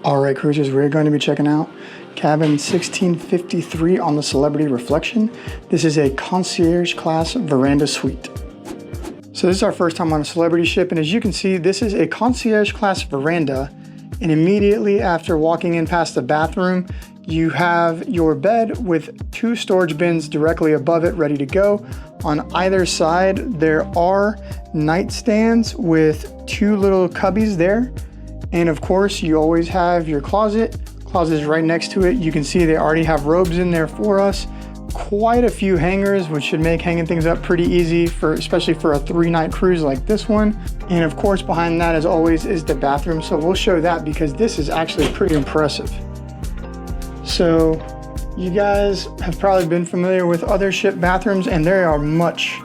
Alright cruisers, we're going to be checking out cabin 1653 on the Celebrity Reflection. This is a Concierge Class Veranda Suite. So this is our first time on a Celebrity ship, and as you can see, this is a Concierge Class Veranda, and immediately after walking in past the bathroom, you have your bed with 2 storage bins directly above it ready to go. On either side, there are nightstands with 2 little cubbies there. And of course, you always have your closet. Closet is right next to it. You can see they already have robes in there for us. Quite a few hangers, which should make hanging things up pretty easy, especially for a 3-night cruise like this one. And of course, behind that, as always, is the bathroom. So we'll show that because this is actually pretty impressive. So you guys have probably been familiar with other ship bathrooms, and they are much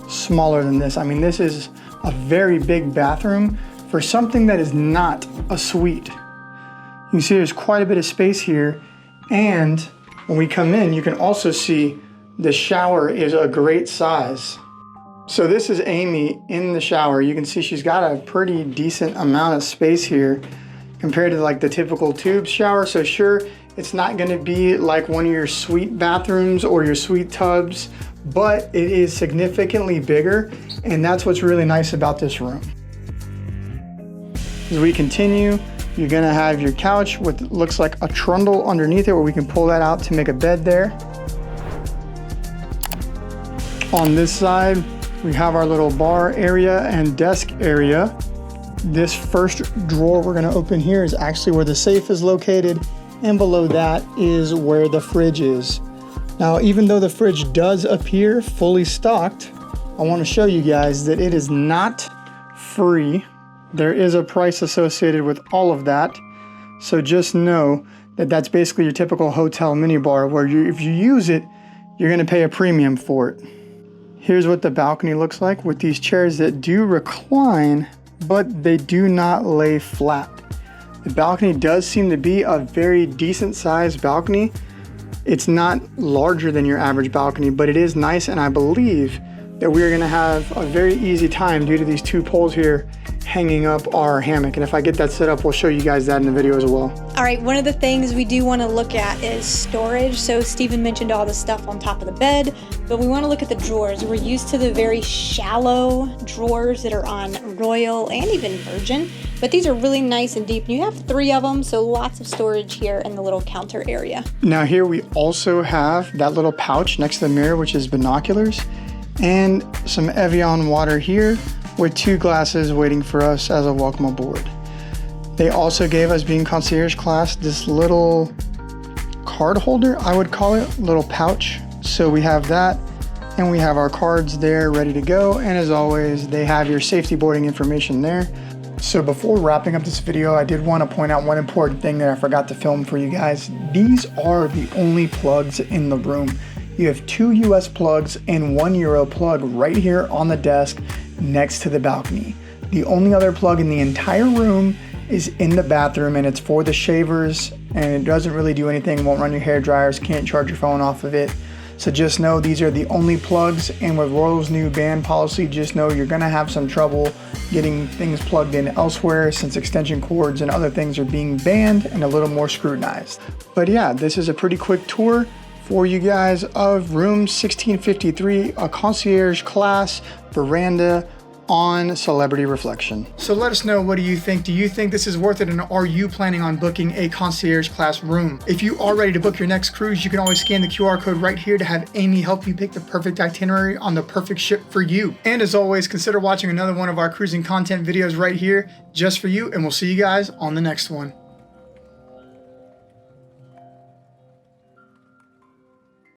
smaller than this. I mean, this is a very big bathroom for something that is not a suite. You can see there's quite a bit of space here, and when we come in, you can also see the shower is a great size. So this is Amy in the shower. You can see she's got a pretty decent amount of space here compared to like the typical tube shower. So sure, it's not gonna be like one of your suite bathrooms or your suite tubs, but it is significantly bigger, and that's what's really nice about this room. As we continue, you're gonna have your couch with what looks like a trundle underneath it where we can pull that out to make a bed there. On this side, we have our little bar area and desk area. This first drawer we're gonna open here is actually where the safe is located, and below that is where the fridge is. Now, even though the fridge does appear fully stocked, I wanna show you guys that it is not free. There is a price associated with all of that. So just know that that's basically your typical hotel minibar where if you use it, you're gonna pay a premium for it. Here's what the balcony looks like with these chairs that do recline, but they do not lay flat. The balcony does seem to be a very decent sized balcony. It's not larger than your average balcony, but it is nice, and I believe that we are gonna have a very easy time due to these 2 poles here hanging up our hammock. And if I get that set up, we'll show you guys that in the video as well. All right, one of the things we do want to look at is storage. So Stephen mentioned all the stuff on top of the bed, but we want to look at the drawers. We're used to the very shallow drawers that are on Royal and even Virgin, but these are really nice and deep. And you have 3 of them, so lots of storage here in the little counter area. Now here we also have that little pouch next to the mirror, which is binoculars, and some Evian water here with 2 glasses waiting for us as a welcome aboard. They also gave us, being concierge class, this little card holder, I would call it, little pouch. So we have that, and we have our cards there ready to go. And as always, they have your safety boarding information there. So before wrapping up this video, I did want to point out one important thing that I forgot to film for you guys. These are the only plugs in the room. You have 2 US plugs and 1 Euro plug right here on the desk next to the balcony. The only other plug in the entire room is in the bathroom, and it's for the shavers, and it doesn't really do anything. Won't run your hair dryers, can't charge your phone off of it. So just know these are the only plugs, and with Royal's new ban policy, just know you're gonna have some trouble getting things plugged in elsewhere since extension cords and other things are being banned and a little more scrutinized. But yeah, this is a pretty quick tour for you guys of room 1653, a concierge class veranda on Celebrity Reflection. So let us know, what do you think? Do you think this is worth it, and are you planning on booking a concierge class room? If you are ready to book your next cruise, you can always scan the QR code right here to have Amy help you pick the perfect itinerary on the perfect ship for you. And as always, consider watching another one of our cruising content videos right here just for you, and we'll see you guys on the next one.